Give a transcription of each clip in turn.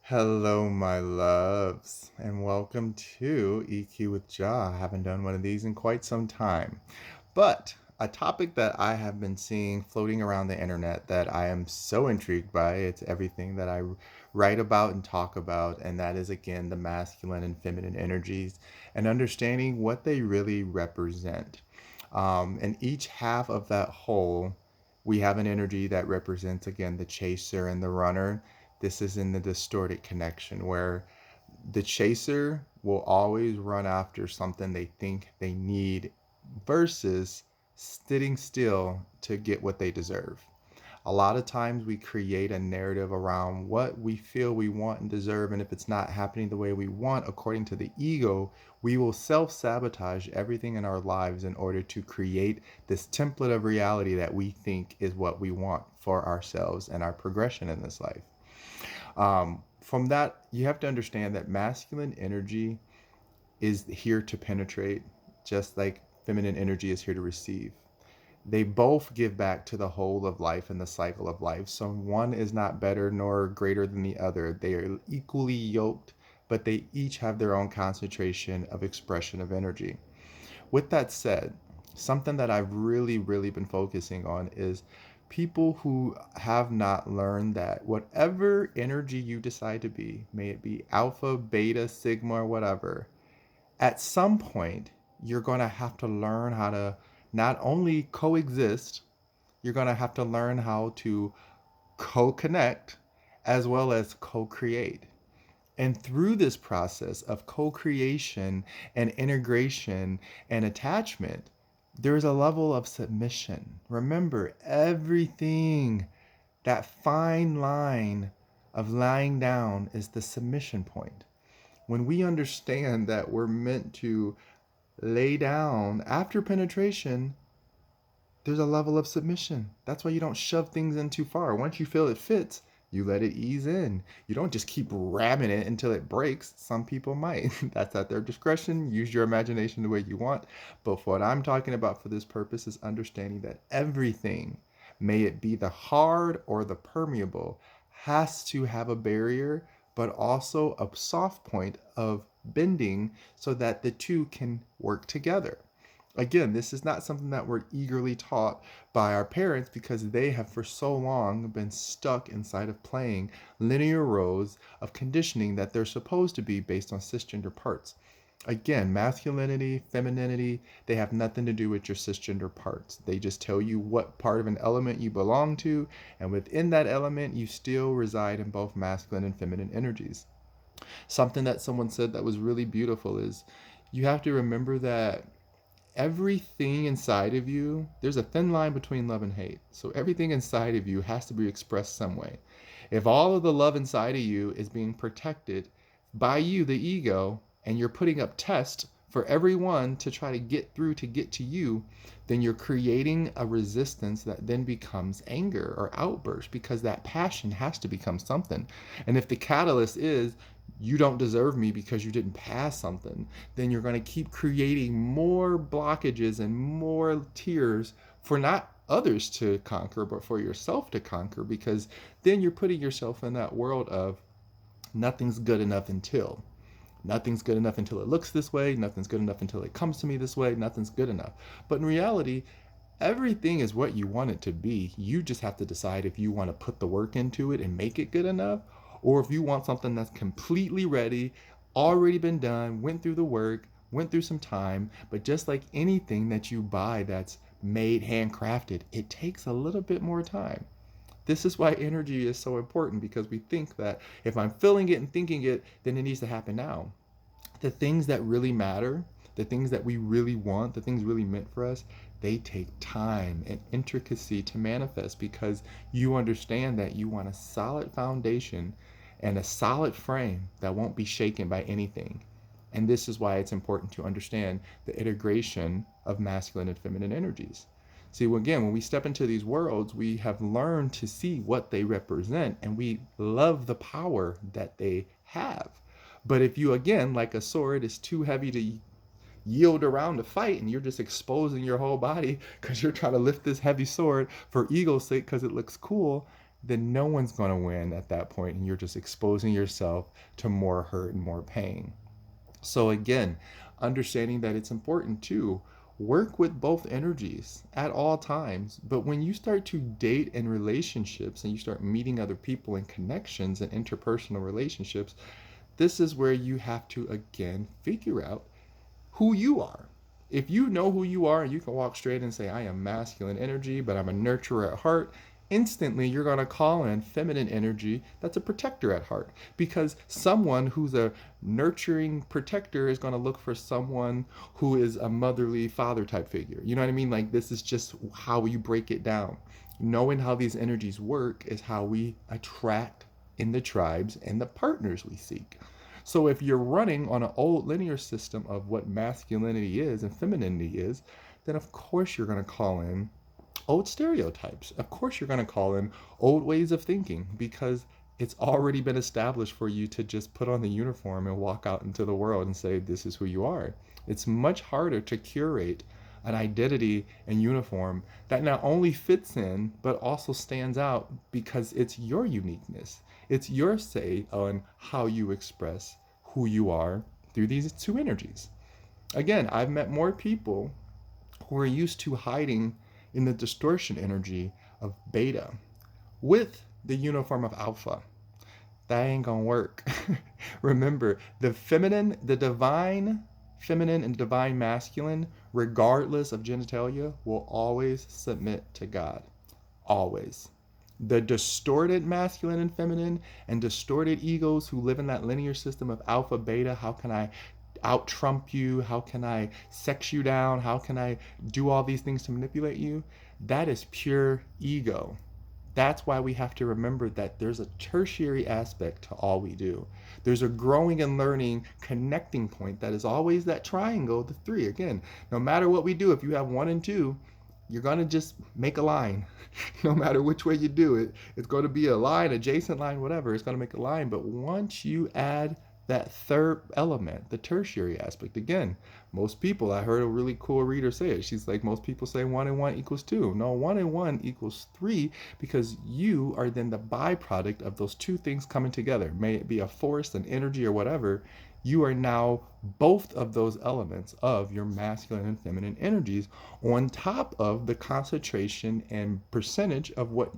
Hello, my loves, and welcome to EQ with Ja. I haven't done one of these in quite some time. But a topic that I have been seeing floating around the internet that I am so intrigued by, it's everything that I write about and talk about, and that is again the masculine and feminine energies and understanding what they really represent. And each half of that whole, we have an energy that represents again the chaser and the runner. This is in the distorted connection where the chaser will always run after something they think they need versus sitting still to get what they deserve. A lot of times we create a narrative around what we feel we want and deserve, and if it's not happening the way we want according to the ego, we will self-sabotage everything in our lives in order to create this template of reality that we think is what we want for ourselves and our progression in this life. From that, you have to understand that masculine energy is here to penetrate, just like feminine energy is here to receive. They both give back to the whole of life and the cycle of life. So one is not better nor greater than the other. They are equally yoked, but they each have their own concentration of expression of energy. With that said, something that I've really been focusing on is people who have not learned that whatever energy you decide to be, may it be alpha, beta, sigma, or whatever, at some point you're going to have to learn how to not only coexist, you're going to have to learn how to co-connect as well as co-create. And through this process of co creation and integration and attachment, there is a level of submission. Remember, everything, that fine line of lying down is the submission point. When we understand that we're meant to lay down after penetration, there's a level of submission. That's why you don't shove things in too far. Once you feel it fits, you let it ease in. You don't just keep ramming it until it breaks. Some people might. That's at their discretion. Use your imagination the way you want. But what I'm talking about for this purpose is understanding that everything, may it be the hard or the permeable, has to have a barrier, but also a soft point of bending so that the two can work together. Again, this is not something that we're eagerly taught by our parents because they have for so long been stuck inside of playing linear rows of conditioning that they're supposed to be based on cisgender parts. Again, masculinity, femininity, they have nothing to do with your cisgender parts. They just tell you what part of an element you belong to, and within that element, you still reside in both masculine and feminine energies. Something that someone said that was really beautiful is you have to remember that everything inside of you, there's a thin line between love and hate. So everything inside of you has to be expressed some way. If all of the love inside of you is being protected by you, the ego, and you're putting up tests for everyone to try to get through to get to you, then you're creating a resistance that then becomes anger or outburst because that passion has to become something. And if the catalyst is you don't deserve me because you didn't pass something, then you're going to keep creating more blockages and more tears for not others to conquer, but for yourself to conquer, because then you're putting yourself in that world of nothing's good enough until. Nothing's good enough until it looks this way. Nothing's good enough until it comes to me this way. Nothing's good enough. But in reality, everything is what you want it to be. You just have to decide if you want to put the work into it and make it good enough, or if you want something that's completely ready, already been done, went through the work, went through some time. But just like anything that you buy that's made, handcrafted, it takes a little bit more time. This is why energy is so important, because we think that if I'm feeling it and thinking it, then it needs to happen now. The things that really matter, the things that we really want, the things really meant for us, they take time and intricacy to manifest because you understand that you want a solid foundation and a solid frame that won't be shaken by anything. And this is why it's important to understand the integration of masculine and feminine energies. See, again, when we step into these worlds, we have learned to see what they represent and we love the power that they have. But if you, again, like a sword, is too heavy to yield around to fight and you're just exposing your whole body because you're trying to lift this heavy sword for ego's sake because it looks cool, then no one's going to win at that point, and you're just exposing yourself to more hurt and more pain. So again, understanding that it's important to work with both energies at all times. But when you start to date in relationships and you start meeting other people in connections and interpersonal relationships, this is where you have to again figure out who you are. If you know who you are and you can walk straight and say, I am masculine energy, but I'm a nurturer at heart, instantly you're going to call in feminine energy that's a protector at heart. Because someone who's a nurturing protector is going to look for someone who is a motherly father type figure. You know what I mean? Like, this is just how you break it down. Knowing how these energies work is how we attract in the tribes and the partners we seek. So if you're running on an old linear system of what masculinity is and femininity is, then of course you're going to call in old stereotypes. Of course you're going to call in old ways of thinking because it's already been established for you to just put on the uniform and walk out into the world and say, this is who you are. It's much harder to curate an identity and uniform that not only fits in, but also stands out because it's your uniqueness. It's your say on how you express who you are through these two energies. Again, I've met more people who are used to hiding in the distortion energy of beta with the uniform of alpha. That ain't gonna work. Remember, the feminine, the divine feminine and divine masculine, regardless of genitalia, will always submit to God. Always. The distorted masculine and feminine and distorted egos who live in that linear system of alpha, beta, how can I out trump you? How can I sex you down? How can I do all these things to manipulate you? That is pure ego. That's why we have to remember that there's a tertiary aspect to all we do. There's a growing and learning connecting point that is always that triangle, the three. Again, no matter what we do, if you have one and two, you're going to just make a line. No matter which way you do it, it's going to be a line, adjacent line, whatever. It's going to make a line. But once you add that third element, the tertiary aspect, again, most people, I heard a really cool reader say it. She's like, most people say 1 and 1 equals 2. No, 1 and 1 equals 3 because you are then the byproduct of those two things coming together. May it be a force, an energy, or whatever. You are now both of those elements of your masculine and feminine energies on top of the concentration and percentage of what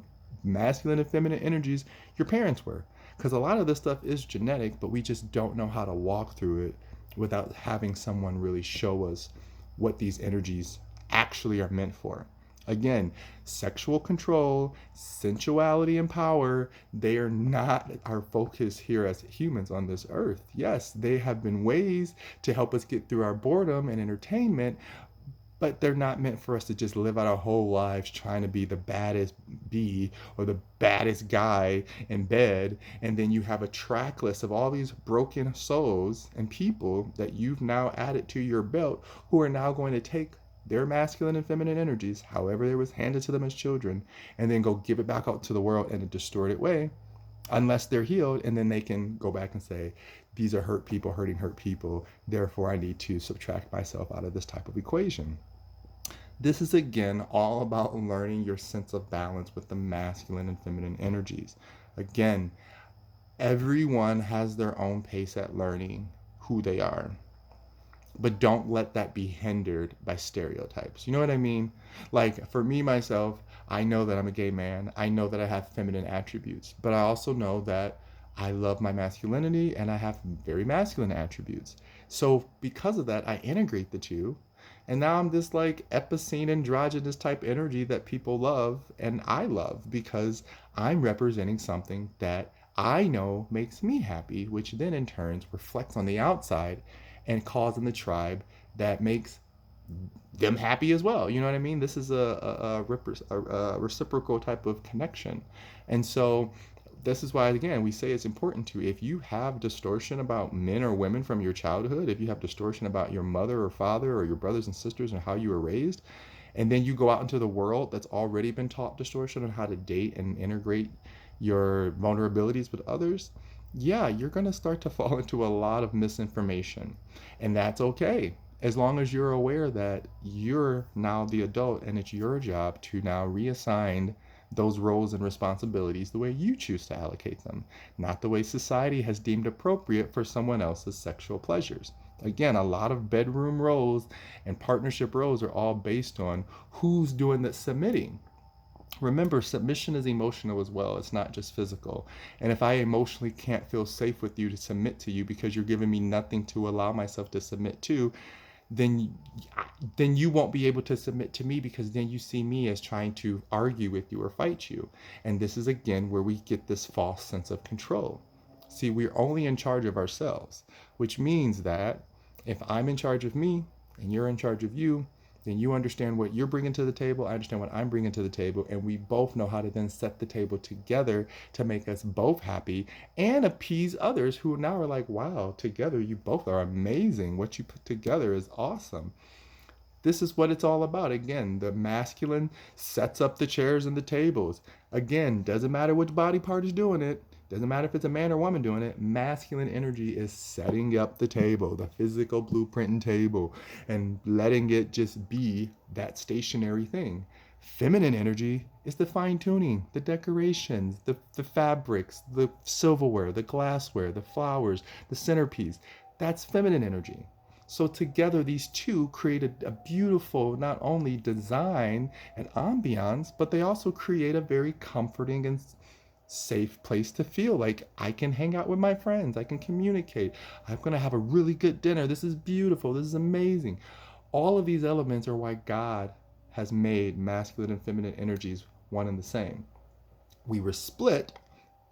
masculine and feminine energies your parents were. Because a lot of this stuff is genetic, but we just don't know how to walk through it without having someone really show us what these energies actually are meant for. Again, sexual control, sensuality, and power, they are not our focus here as humans on this earth. Yes, they have been ways to help us get through our boredom and entertainment, but they're not meant for us to just live out our whole lives trying to be the baddest bee or the baddest guy in bed. And then you have a track list of all these broken souls and people that you've now added to your belt who are now going to take their masculine and feminine energies, however it was handed to them as children, and then go give it back out to the world in a distorted way, unless they're healed, and then they can go back and say, these are hurt people hurting hurt people, therefore I need to subtract myself out of this type of equation. This is again all about learning your sense of balance with the masculine and feminine energies. Again, everyone has their own pace at learning who they are. But don't let that be hindered by stereotypes. You know what I mean? Like for me, myself, I know that I'm a gay man. I know that I have feminine attributes, but I also know that I love my masculinity and I have very masculine attributes. So because of that, I integrate the two. And now I'm this like epicene androgynous type energy that people love and I love because I'm representing something that I know makes me happy, which then in turn reflects on the outside and cause in the tribe that makes them happy as well. You know what I mean? This is a reciprocal type of connection. And so this is why, again, we say it's important to, if you have distortion about men or women from your childhood, if you have distortion about your mother or father or your brothers and sisters and how you were raised, and then you go out into the world that's already been taught distortion on how to date and integrate your vulnerabilities with others, yeah, you're going to start to fall into a lot of misinformation. And that's okay. As long as you're aware that you're now the adult and it's your job to now reassign those roles and responsibilities the way you choose to allocate them, not the way society has deemed appropriate for someone else's sexual pleasures. Again, a lot of bedroom roles and partnership roles are all based on who's doing the submitting. Remember, submission is emotional as well. It's not just physical. And if I emotionally can't feel safe with you to submit to you because you're giving me nothing to allow myself to submit to, then then you won't be able to submit to me, because then you see me as trying to argue with you or fight you. And this is again where we get this false sense of control. See, we're only in charge of ourselves, which means that if I'm in charge of me and you're in charge of you, then you understand what you're bringing to the table, I understand what I'm bringing to the table, and we both know how to then set the table together to make us both happy and appease others who now are like, wow, together you both are amazing. What you put together is awesome. This is what it's all about. Again, the masculine sets up the chairs and the tables. Again, doesn't matter which body part is doing it. Doesn't matter if it's a man or woman doing it. Masculine energy is setting up the table, the physical blueprinting table, and letting it just be that stationary thing. Feminine energy is the fine tuning, the decorations, the fabrics, the silverware, the glassware, the flowers, the centerpiece. That's feminine energy. So together, these two create a beautiful, not only design and ambiance, but they also create a very comforting and safe place to feel like I can hang out with my friends. I can communicate. I'm going to have a really good dinner. This is beautiful. This is amazing. All of these elements are why God has made masculine and feminine energies one and the same. We were split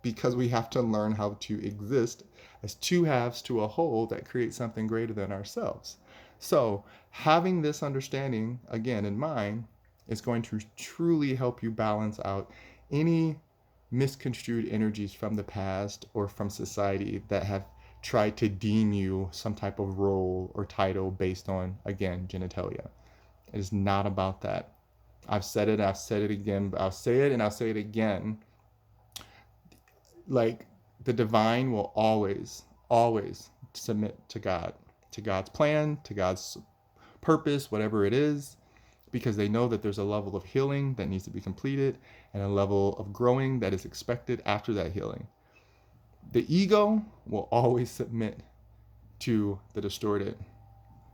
because we have to learn how to exist as two halves to a whole that creates something greater than ourselves. So, having this understanding again in mind is going to truly help you balance out any misconstrued energies from the past or from society that have tried to deem you some type of role or title based on, again, genitalia. It is not about that. I've said it, I've said it again, but I'll say it and I'll say it again. Like, the divine will always submit to God, to God's plan, to God's purpose, whatever it is, because they know that there's a level of healing that needs to be completed and a level of growing that is expected after that healing. The ego will always submit to the distorted.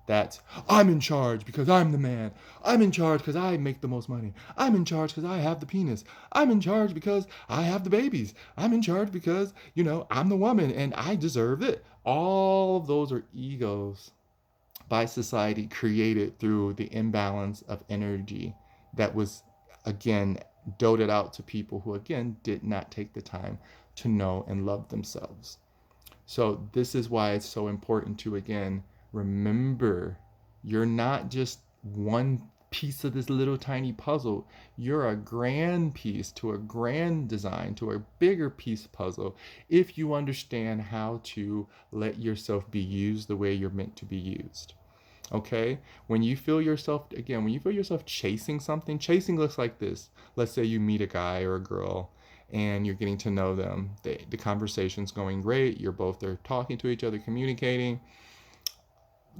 That's, I'm in charge because I'm the man. I'm in charge because I make the most money. I'm in charge because I have the penis. I'm in charge because I have the babies. I'm in charge because, I'm the woman and I deserve it. All of those are egos by society created through the imbalance of energy that was, again, doted out to people who, again, did not take the time to know and love themselves. So this is why it's so important to, again, remember, you're not just one piece of this little tiny puzzle. You're a grand piece to a grand design, to a bigger piece puzzle, if you understand how to let yourself be used the way you're meant to be used. Okay? When you feel yourself, again, when you feel yourself chasing something, chasing looks like this. Let's say you meet a guy or a girl and you're getting to know them. The conversation's going great. You're both there talking to each other, communicating.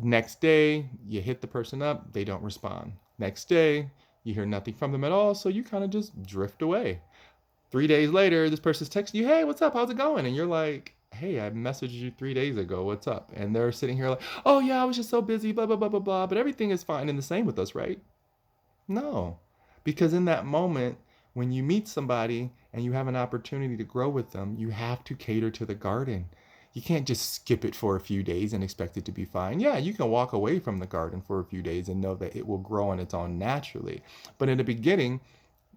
Next day, you hit the person up, they don't respond. Next day, you hear nothing from them at all, so you kind of just drift away. 3 days later, this person's texting you, hey, what's up? How's it going? And you're like, hey, I messaged you 3 days ago. What's up? And they're sitting here like, oh, yeah, I was just so busy, blah, blah, blah, blah, blah. But everything is fine. And the same with us, right? No. Because in that moment, when you meet somebody and you have an opportunity to grow with them, you have to cater to the garden. You can't just skip it for a few days and expect it to be fine. Yeah, you can walk away from the garden for a few days and know that it will grow on its own naturally. But in the beginning,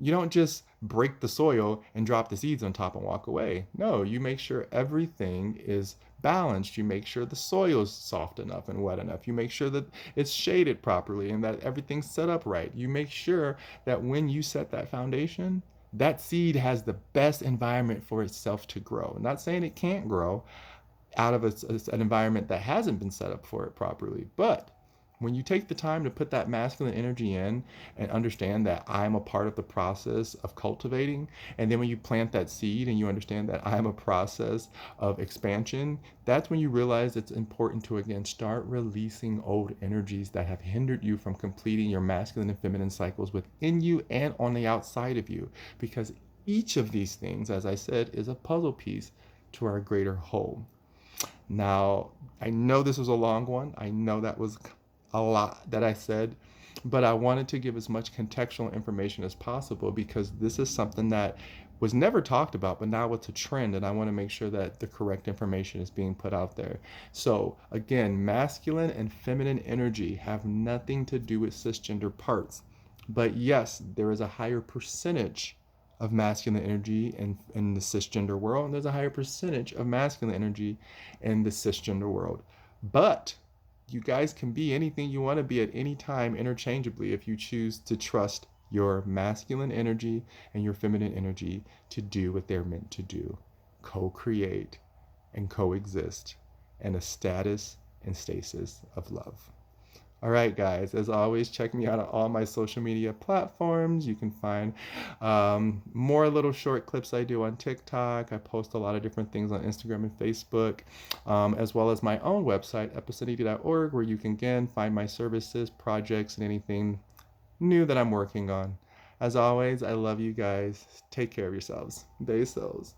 you don't just break the soil and drop the seeds on top and walk away. No, you make sure everything is balanced. You make sure the soil is soft enough and wet enough. You make sure that it's shaded properly and that everything's set up right. You make sure that when you set that foundation, that seed has the best environment for itself to grow. I'm not saying it can't grow out of an environment that hasn't been set up for it properly, but When you take the time to put that masculine energy in and understand that I'm a part of the process of cultivating, and then when you plant that seed and you understand that I'm a process of expansion, that's when you realize it's important to again start releasing old energies that have hindered you from completing your masculine and feminine cycles within you and on the outside of you. Because each of these things, as I said, is a puzzle piece to our greater whole. Now, I know this was a long one. I know that was a lot that I said, but I wanted to give as much contextual information as possible because this is something that was never talked about, but now it's a trend, and I want to make sure that the correct information is being put out there. So, again, masculine and feminine energy have nothing to do with cisgender parts. But yes, there is a higher percentage of masculine energy in the cisgender world, and there's a higher percentage of masculine energy in the cisgender world. But you guys can be anything you want to be at any time interchangeably if you choose to trust your masculine energy and your feminine energy to do what they're meant to do: co-create and coexist in a status and stasis of love. All right, guys, as always, check me out on all my social media platforms. You can find more little short clips I do on TikTok. I post a lot of different things on Instagram and Facebook, as well as my own website, epicinity.org, where you can again find my services, projects, and anything new that I'm working on. As always, I love you guys. Take care of yourselves. Besos.